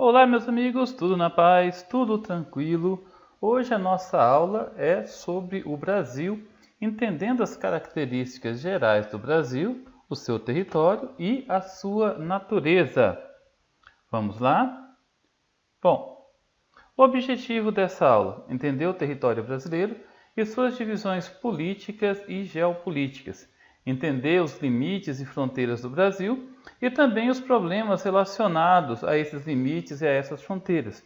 Olá, meus amigos, tudo na paz, tudo tranquilo? Hoje a nossa aula é sobre o Brasil, entendendo as características gerais do Brasil, o seu território e a sua natureza. Vamos lá? Bom, o objetivo dessa aula é entender o território brasileiro e suas divisões políticas e geopolíticas, entender os limites e fronteiras do Brasil e também os problemas relacionados a esses limites e a essas fronteiras.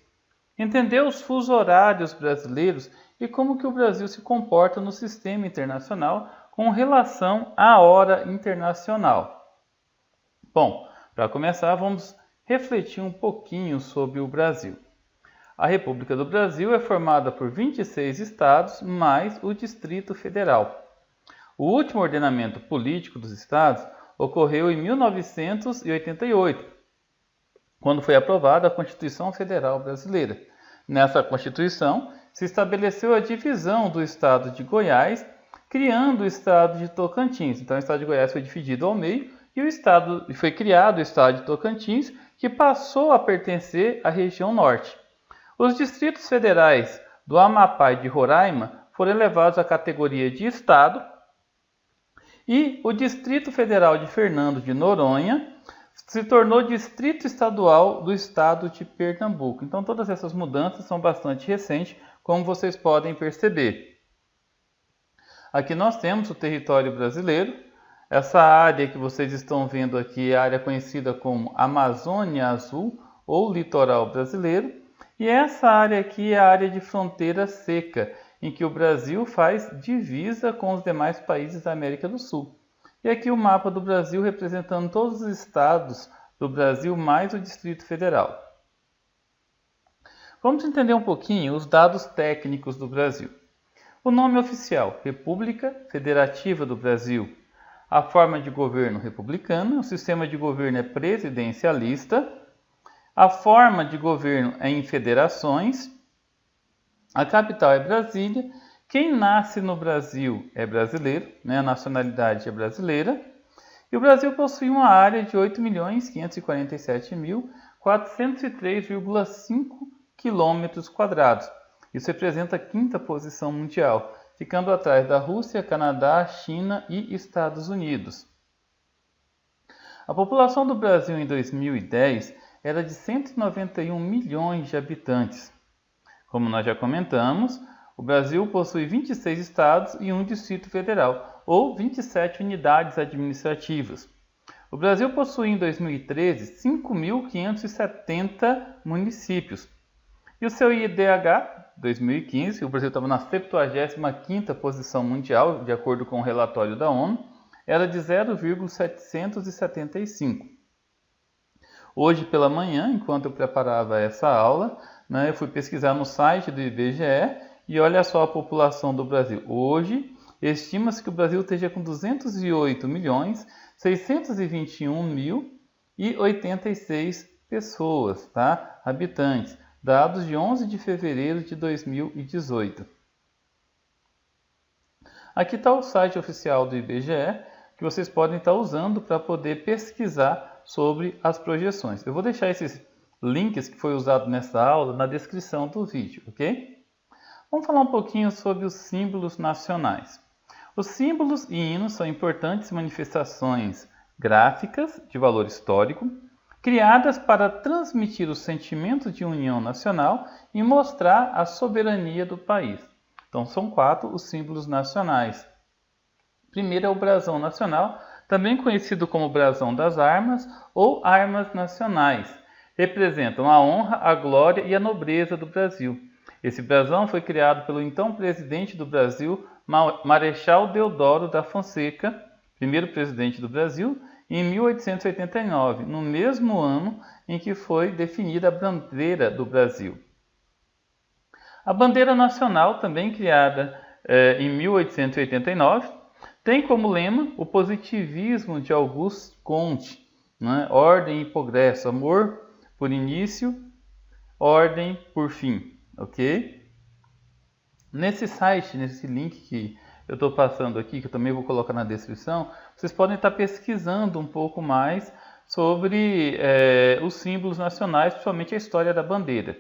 Entender os fusos horários brasileiros e como que o Brasil se comporta no sistema internacional com relação à hora internacional. Bom, para começar, vamos refletir um pouquinho sobre o Brasil. A República do Brasil é formada por 26 estados mais o Distrito Federal. O último ordenamento político dos estados ocorreu em 1988, quando foi aprovada a Constituição Federal Brasileira. Nessa Constituição, se estabeleceu a divisão do estado de Goiás, criando o estado de Tocantins. Então, o estado de Goiás foi dividido ao meio e foi criado o estado de Tocantins, que passou a pertencer à região norte. Os distritos federais do Amapá e de Roraima foram elevados à categoria de estado e o Distrito Federal de Fernando de Noronha se tornou distrito estadual do estado de Pernambuco. Então, todas essas mudanças são bastante recentes, como vocês podem perceber. Aqui nós temos o território brasileiro. Essa área que vocês estão vendo aqui é a área conhecida como Amazônia Azul ou Litoral Brasileiro. E essa área aqui é a área de fronteira seca, em que o Brasil faz divisa com os demais países da América do Sul. E aqui o mapa do Brasil representando todos os estados do Brasil mais o Distrito Federal. Vamos entender um pouquinho os dados técnicos do Brasil. O nome oficial, República Federativa do Brasil. A forma de governo republicana, o sistema de governo é presidencialista. A forma de governo é em federações. A capital é Brasília. Quem nasce no Brasil é brasileiro, a nacionalidade é brasileira. E o Brasil possui uma área de 8.547.403,5 km². Isso representa a quinta posição mundial, ficando atrás da Rússia, Canadá, China e Estados Unidos. A população do Brasil em 2010 era de 191 milhões de habitantes. Como nós já comentamos, o Brasil possui 26 estados e um Distrito Federal, ou 27 unidades administrativas. O Brasil possui em 2013 5.570 municípios. E o seu IDH, 2015, o Brasil estava na 75ª posição mundial, de acordo com o relatório da ONU, era de 0,775. Hoje pela manhã, enquanto eu preparava essa aula, eu fui pesquisar no site do IBGE e olha só a população do Brasil. Hoje, estima-se que o Brasil esteja com 208.621.086 pessoas, habitantes, dados de 11 de fevereiro de 2018. Aqui está o site oficial do IBGE, que vocês podem estar usando para poder pesquisar sobre as projeções. Eu vou deixar esses links que foi usado nessa aula na descrição do vídeo, ok? Vamos falar um pouquinho sobre os símbolos nacionais. Os símbolos e hinos são importantes manifestações gráficas de valor histórico, criadas para transmitir o sentimento de união nacional e mostrar a soberania do país. Então, são 4 os símbolos nacionais. Primeiro é o brasão nacional, também conhecido como brasão das armas ou armas nacionais. Representam a honra, a glória e a nobreza do Brasil. Esse brasão foi criado pelo então presidente do Brasil, Marechal Deodoro da Fonseca, primeiro presidente do Brasil, em 1889, no mesmo ano em que foi definida a bandeira do Brasil. A bandeira nacional, também criada em 1889, tem como lema o positivismo de Auguste Comte, ordem e progresso, amor por início, ordem por fim, ok? Nesse site, nesse link que eu estou passando aqui, que eu também vou colocar na descrição, vocês podem estar pesquisando um pouco mais sobre os símbolos nacionais, principalmente a história da bandeira.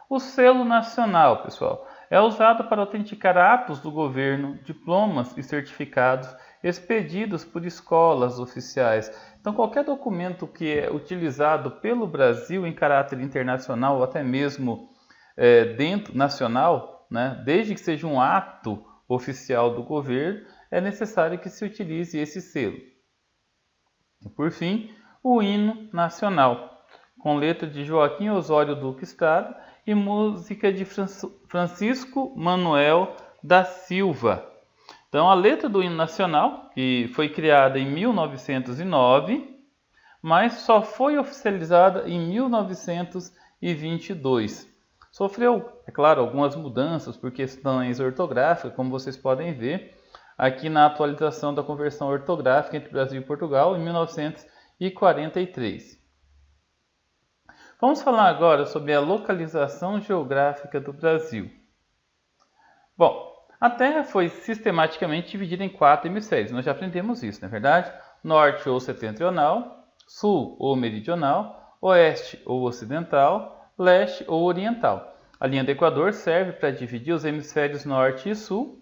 O selo nacional, pessoal, é usado para autenticar atos do governo, diplomas e certificados expedidos por escolas oficiais. Então, qualquer documento que é utilizado pelo Brasil em caráter internacional ou até mesmo dentro nacional, né, desde que seja um ato oficial do governo, é necessário que se utilize esse selo. E, por fim, o hino nacional, com letra de Joaquim Osório Duque Estrada e música de Francisco Manuel da Silva. Então, a letra do hino nacional, que foi criada em 1909, mas só foi oficializada em 1922. Sofreu, é claro, algumas mudanças por questões ortográficas, como vocês podem ver aqui na atualização da conversão ortográfica entre Brasil e Portugal, em 1943. Vamos falar agora sobre a localização geográfica do Brasil. Bom, a Terra foi sistematicamente dividida em 4 hemisférios. Nós já aprendemos isso, não é verdade? Norte ou setentrional, sul ou meridional, oeste ou ocidental, leste ou oriental. A linha do Equador serve para dividir os hemisférios norte e sul.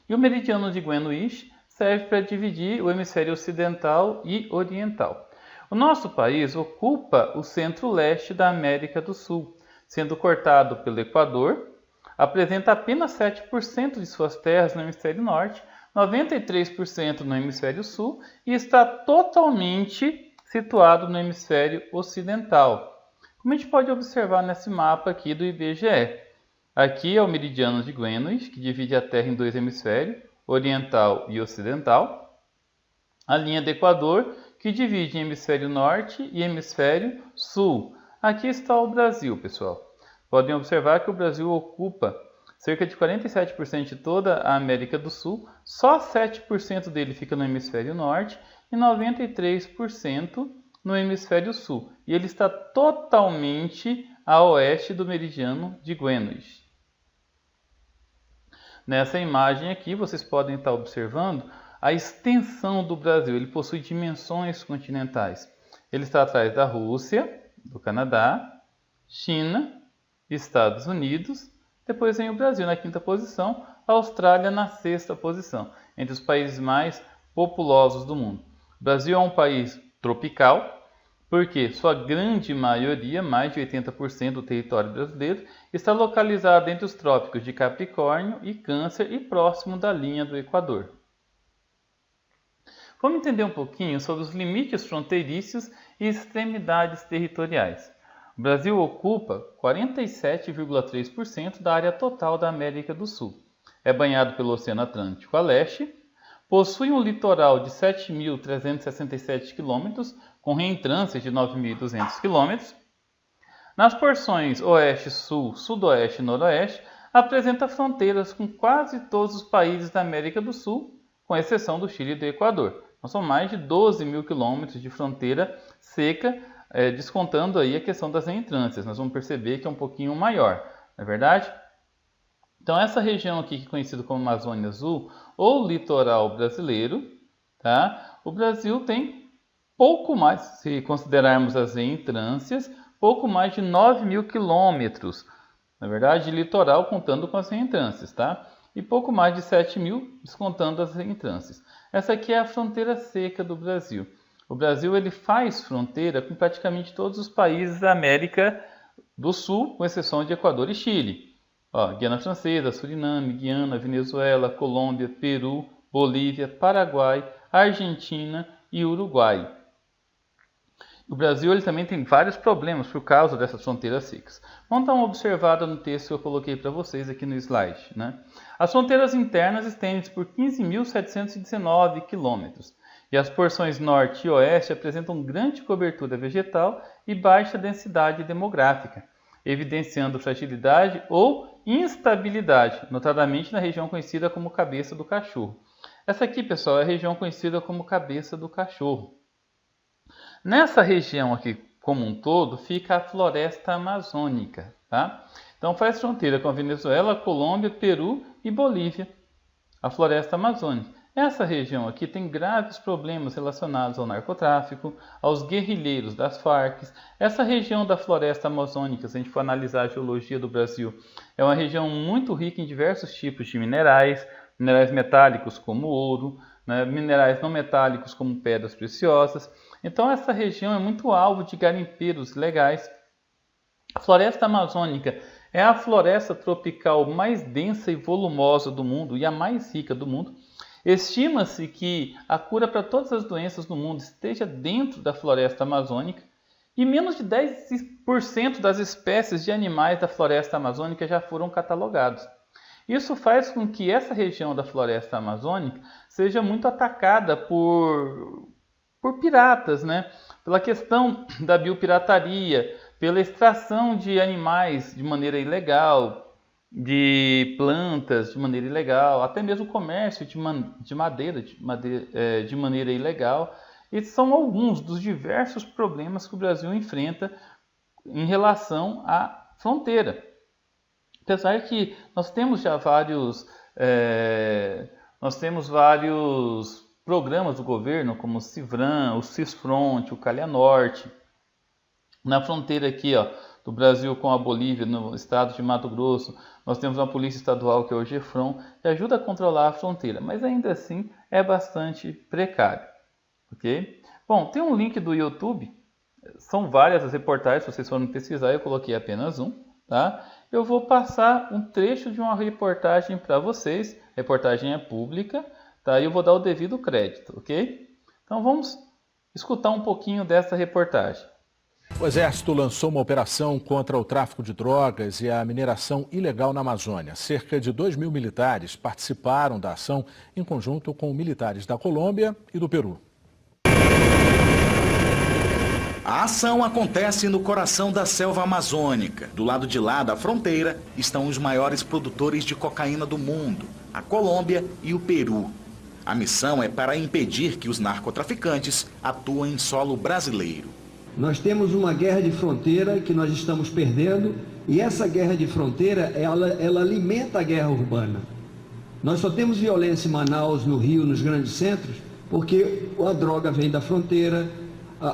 E o meridiano de Greenwich serve para dividir o hemisfério ocidental e oriental. O nosso país ocupa o centro-leste da América do Sul, sendo cortado pelo Equador. Apresenta apenas 7% de suas terras no hemisfério norte, 93% no hemisfério sul e está totalmente situado no hemisfério ocidental. Como a gente pode observar nesse mapa aqui do IBGE. Aqui é o meridiano de Greenwich, que divide a Terra em 2 hemisférios, oriental e ocidental. A linha do Equador, que divide em hemisfério norte e hemisfério sul. Aqui está o Brasil, pessoal. Podem observar que o Brasil ocupa cerca de 47% de toda a América do Sul, só 7% dele fica no hemisfério norte e 93% no hemisfério sul. E ele está totalmente a oeste do meridiano de Greenwich. Nessa imagem aqui, vocês podem estar observando a extensão do Brasil. Ele possui dimensões continentais. Ele está atrás da Rússia, do Canadá, China, Estados Unidos, depois vem o Brasil na 5ª posição, a Austrália na 6ª posição, entre os países mais populosos do mundo. O Brasil é um país tropical, porque sua grande maioria, mais de 80% do território brasileiro, está localizado entre os trópicos de Capricórnio e Câncer e próximo da linha do Equador. Vamos entender um pouquinho sobre os limites fronteiriços e extremidades territoriais. O Brasil ocupa 47,3% da área total da América do Sul. É banhado pelo Oceano Atlântico a leste, possui um litoral de 7.367 km, com reentrâncias de 9.200 km. Nas porções oeste, sul, sudoeste e noroeste, apresenta fronteiras com quase todos os países da América do Sul, com exceção do Chile e do Equador. Então, são mais de 12.000 km de fronteira seca, descontando aí a questão das reentrâncias. Nós vamos perceber que é um pouquinho maior, não é verdade? Então, essa região aqui, que é conhecida como Amazônia Azul, ou litoral brasileiro, tá? O Brasil tem pouco mais, se considerarmos as reentrâncias, pouco mais de 9.000 quilômetros, na verdade, de litoral contando com as reentrâncias, tá? E pouco mais de 7.000 descontando as reentrâncias. Essa aqui é a fronteira seca do Brasil. O Brasil ele faz fronteira com praticamente todos os países da América do Sul, com exceção de Equador e Chile. Guiana Francesa, Suriname, Guiana, Venezuela, Colômbia, Peru, Bolívia, Paraguai, Argentina e Uruguai. O Brasil ele também tem vários problemas por causa dessas fronteiras secas. Vamos dar uma observada no texto que eu coloquei para vocês aqui no slide, né? As fronteiras internas estendem-se por 15.719 quilômetros. E as porções norte e oeste apresentam grande cobertura vegetal e baixa densidade demográfica, evidenciando fragilidade ou instabilidade, notadamente na região conhecida como Cabeça do Cachorro. Essa aqui, pessoal, é a região conhecida como Cabeça do Cachorro. Nessa região aqui, como um todo, fica a floresta amazônica, tá? Então faz fronteira com a Venezuela, Colômbia, Peru e Bolívia, a floresta amazônica. Essa região aqui tem graves problemas relacionados ao narcotráfico, aos guerrilheiros das Farc. Essa região da floresta amazônica, se a gente for analisar a geologia do Brasil, é uma região muito rica em diversos tipos de minerais, minerais metálicos como ouro, né, minerais não metálicos como pedras preciosas. Então essa região é muito alvo de garimpeiros ilegais. A floresta amazônica é a floresta tropical mais densa e volumosa do mundo e a mais rica do mundo. Estima-se que a cura para todas as doenças do mundo esteja dentro da floresta amazônica e menos de 10% das espécies de animais da floresta amazônica já foram catalogados. Isso faz com que essa região da floresta amazônica seja muito atacada por piratas, né? Pela questão da biopirataria, pela extração de animais de maneira ilegal, de plantas de maneira ilegal, até mesmo o comércio de madeira de maneira ilegal. Esses são alguns dos diversos problemas que o Brasil enfrenta em relação à fronteira. Apesar que nós temos já vários programas do governo, como o Civram, o Cisfront, o Calha Norte. Na fronteira aqui, ó, do Brasil com a Bolívia, no estado de Mato Grosso, nós temos uma polícia estadual que é o GEFRON, que ajuda a controlar a fronteira, mas ainda assim é bastante precário, ok? Bom, tem um link do YouTube, são várias as reportagens, se vocês forem pesquisar, eu coloquei apenas um, tá? Eu vou passar um trecho de uma reportagem para vocês, a reportagem é pública, tá? E eu vou dar o devido crédito, ok? Então vamos escutar um pouquinho dessa reportagem. O Exército lançou uma operação contra o tráfico de drogas e a mineração ilegal na Amazônia. Cerca de 2.000 militares participaram da ação em conjunto com militares da Colômbia e do Peru. A ação acontece no coração da selva amazônica. Do lado de lá da fronteira estão os maiores produtores de cocaína do mundo, a Colômbia e o Peru. A missão é para impedir que os narcotraficantes atuem em solo brasileiro. Nós temos uma guerra de fronteira que nós estamos perdendo e essa guerra de fronteira, ela alimenta a guerra urbana. Nós só temos violência em Manaus, no Rio, nos grandes centros, porque a droga vem da fronteira,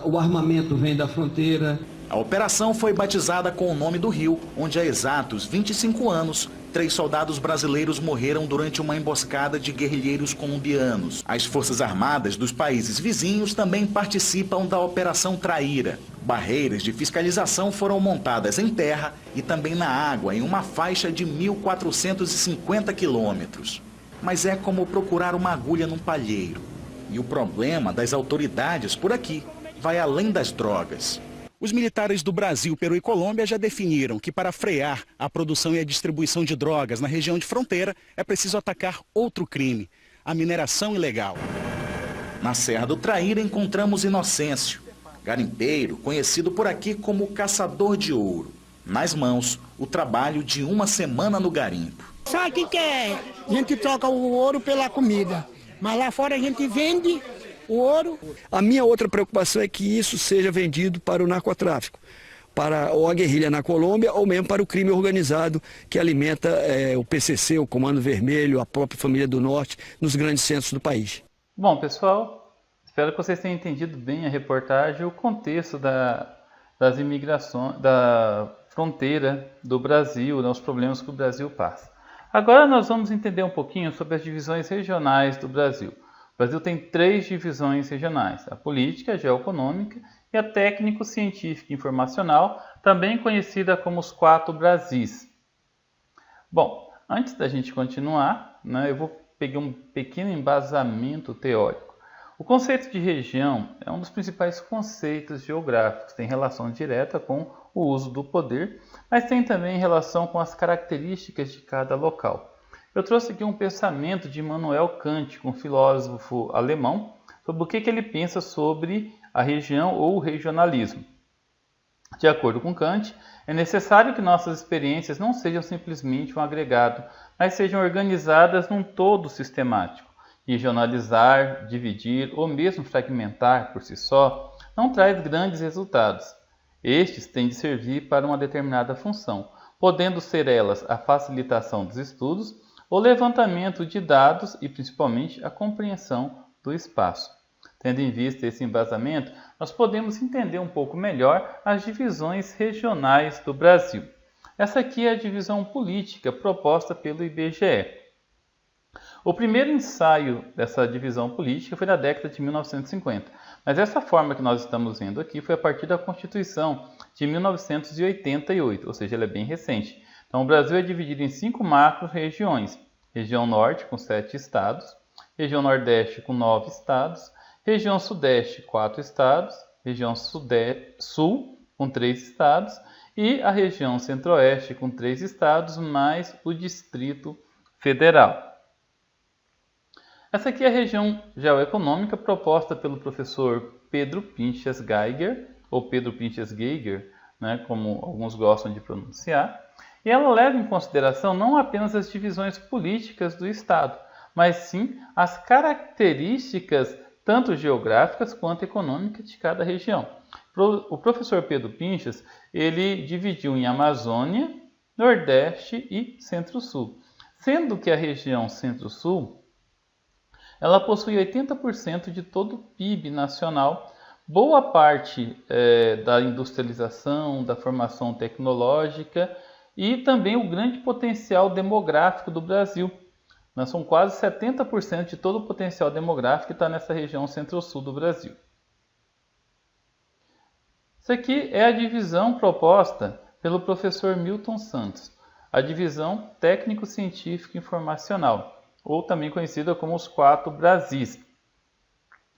o armamento vem da fronteira. A operação foi batizada com o nome do rio, onde há exatos 25 anos, 3 soldados brasileiros morreram durante uma emboscada de guerrilheiros colombianos. As Forças Armadas dos países vizinhos também participam da Operação Traíra. Barreiras de fiscalização foram montadas em terra e também na água, em uma faixa de 1.450 quilômetros. Mas é como procurar uma agulha num palheiro. E o problema das autoridades por aqui vai além das drogas. Os militares do Brasil, Peru e Colômbia já definiram que para frear a produção e a distribuição de drogas na região de fronteira é preciso atacar outro crime, a mineração ilegal. Na Serra do Traíra encontramos Inocêncio, garimpeiro conhecido por aqui como caçador de ouro. Nas mãos, o trabalho de uma semana no garimpo. Sabe o que é? A gente troca o ouro pela comida, mas lá fora a gente vende o ouro. A minha outra preocupação é que isso seja vendido para o narcotráfico, para ou a guerrilha na Colômbia ou mesmo para o crime organizado que alimenta o PCC, o Comando Vermelho, a própria Família do Norte, nos grandes centros do país. Bom, pessoal, espero que vocês tenham entendido bem a reportagem e o contexto das imigrações, da fronteira do Brasil, né, os problemas que o Brasil passa. Agora nós vamos entender um pouquinho sobre as divisões regionais do Brasil. O Brasil tem 3 divisões regionais, a política, a geoeconômica e a técnico-científica e informacional, também conhecida como os 4 Brasis. Bom, antes da gente continuar, né, eu vou pegar um pequeno embasamento teórico. O conceito de região é um dos principais conceitos geográficos, tem relação direta com o uso do poder, mas tem também relação com as características de cada local. Eu trouxe aqui um pensamento de Immanuel Kant, um filósofo alemão, sobre o que ele pensa sobre a região ou o regionalismo. De acordo com Kant, é necessário que nossas experiências não sejam simplesmente um agregado, mas sejam organizadas num todo sistemático. Regionalizar, dividir ou mesmo fragmentar por si só não traz grandes resultados. Estes têm de servir para uma determinada função, podendo ser elas a facilitação dos estudos o levantamento de dados e principalmente a compreensão do espaço. Tendo em vista esse embasamento, nós podemos entender um pouco melhor as divisões regionais do Brasil. Essa aqui é a divisão política proposta pelo IBGE. O primeiro ensaio dessa divisão política foi na década de 1950, mas essa forma que nós estamos vendo aqui foi a partir da Constituição de 1988, ou seja, ela é bem recente. Então, o Brasil é dividido em 5 macro-regiões: região norte, com 7 estados, região nordeste, com 9 estados, região sudeste, 4 estados, região sul, com 3 estados, e a região centro-oeste, com 3 estados, mais o Distrito Federal. Essa aqui é a região geoeconômica proposta pelo professor Pedro Pinchas Geiger, ou Pedro Pinchas Geiger, né, como alguns gostam de pronunciar, e ela leva em consideração não apenas as divisões políticas do Estado, mas sim as características tanto geográficas quanto econômicas de cada região. O professor Pedro Pinchas, ele dividiu em Amazônia, Nordeste e Centro-Sul, sendo que a região Centro-Sul ela possui 80% de todo o PIB nacional, boa parte da industrialização, da formação tecnológica e também o grande potencial demográfico do Brasil. São quase 70% de todo o potencial demográfico que está nessa região centro-sul do Brasil. Isso aqui é a divisão proposta pelo professor Milton Santos, a divisão técnico-científica informacional, ou também conhecida como os 4 Brasis.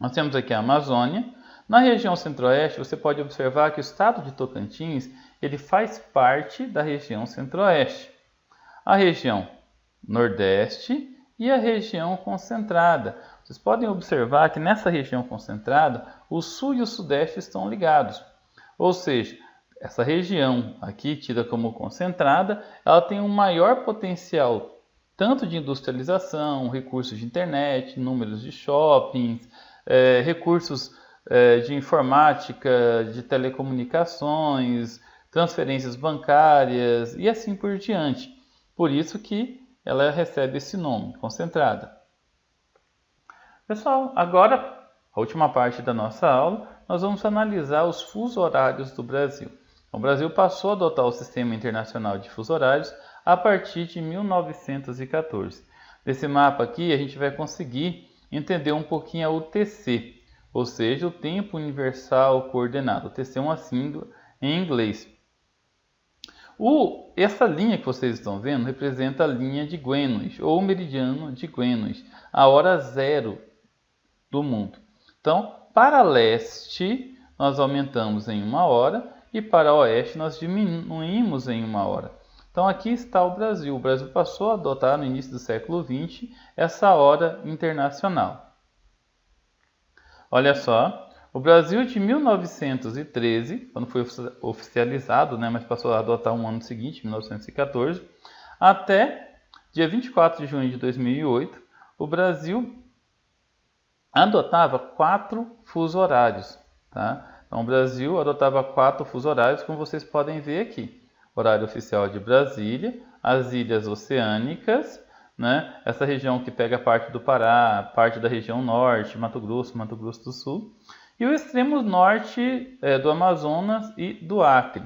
Nós temos aqui a Amazônia. Na região centro-oeste, você pode observar que o estado de Tocantins ele faz parte da região centro-oeste. A região nordeste e a região concentrada. Vocês podem observar que nessa região concentrada, o sul e o sudeste estão ligados. Ou seja, essa região aqui, tida como concentrada, ela tem um maior potencial tanto de industrialização, recursos de internet, números de shoppings, recursos de informática, de telecomunicações, transferências bancárias e assim por diante. Por isso que ela recebe esse nome, concentrada. Pessoal, agora, a última parte da nossa aula, nós vamos analisar os fusos horários do Brasil. O Brasil passou a adotar o Sistema Internacional de Fusos Horários a partir de 1914. Nesse mapa aqui, a gente vai conseguir entender um pouquinho a UTC, ou seja, o Tempo Universal Coordenado. UTC é uma sigla em inglês. Essa linha que vocês estão vendo representa a linha de Greenwich, ou meridiano de Greenwich, a hora zero do mundo. Então, para leste, nós aumentamos em 1 hora, e para oeste, nós diminuímos em 1 hora. Então, aqui está o Brasil. O Brasil passou a adotar, no início do século XX, essa hora internacional. Olha só, o Brasil de 1913, quando foi oficializado, mas passou a adotar um ano seguinte, 1914, até dia 24 de junho de 2008, o Brasil adotava 4 fusos horários. Tá? Então, o Brasil adotava 4 fusos horários, como vocês podem ver aqui. Horário oficial de Brasília, as ilhas oceânicas, essa região que pega parte do Pará, parte da região norte, Mato Grosso do Sul, e o extremo norte do Amazonas e do Acre.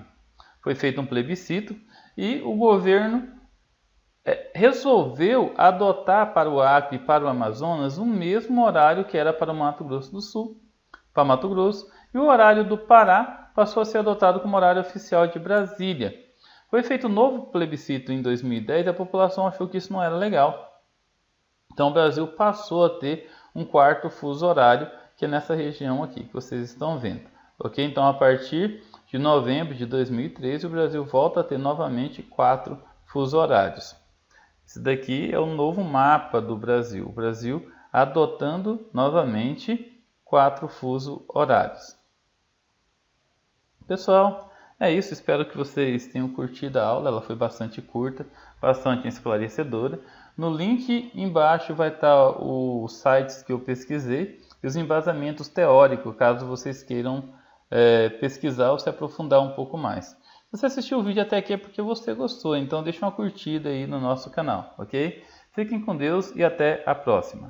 Foi feito um plebiscito e o governo resolveu adotar para o Acre e para o Amazonas o mesmo horário que era para o Mato Grosso do Sul, para Mato Grosso, e o horário do Pará passou a ser adotado como horário oficial de Brasília. Foi feito um novo plebiscito em 2010 e a população achou que isso não era legal. Então o Brasil passou a ter um 4º fuso horário, que é nessa região aqui que vocês estão vendo. Ok? Então a partir de novembro de 2013 o Brasil volta a ter novamente 4 fusos horários. Esse daqui é o novo mapa do Brasil. O Brasil adotando novamente 4 fusos horários. Pessoal, é isso, espero que vocês tenham curtido a aula, ela foi bastante curta, bastante esclarecedora. No link embaixo vai estar os sites que eu pesquisei e os embasamentos teóricos, caso vocês queiram pesquisar ou se aprofundar um pouco mais. Se você assistiu o vídeo até aqui é porque você gostou, então deixa uma curtida aí no nosso canal, ok? Fiquem com Deus e até a próxima.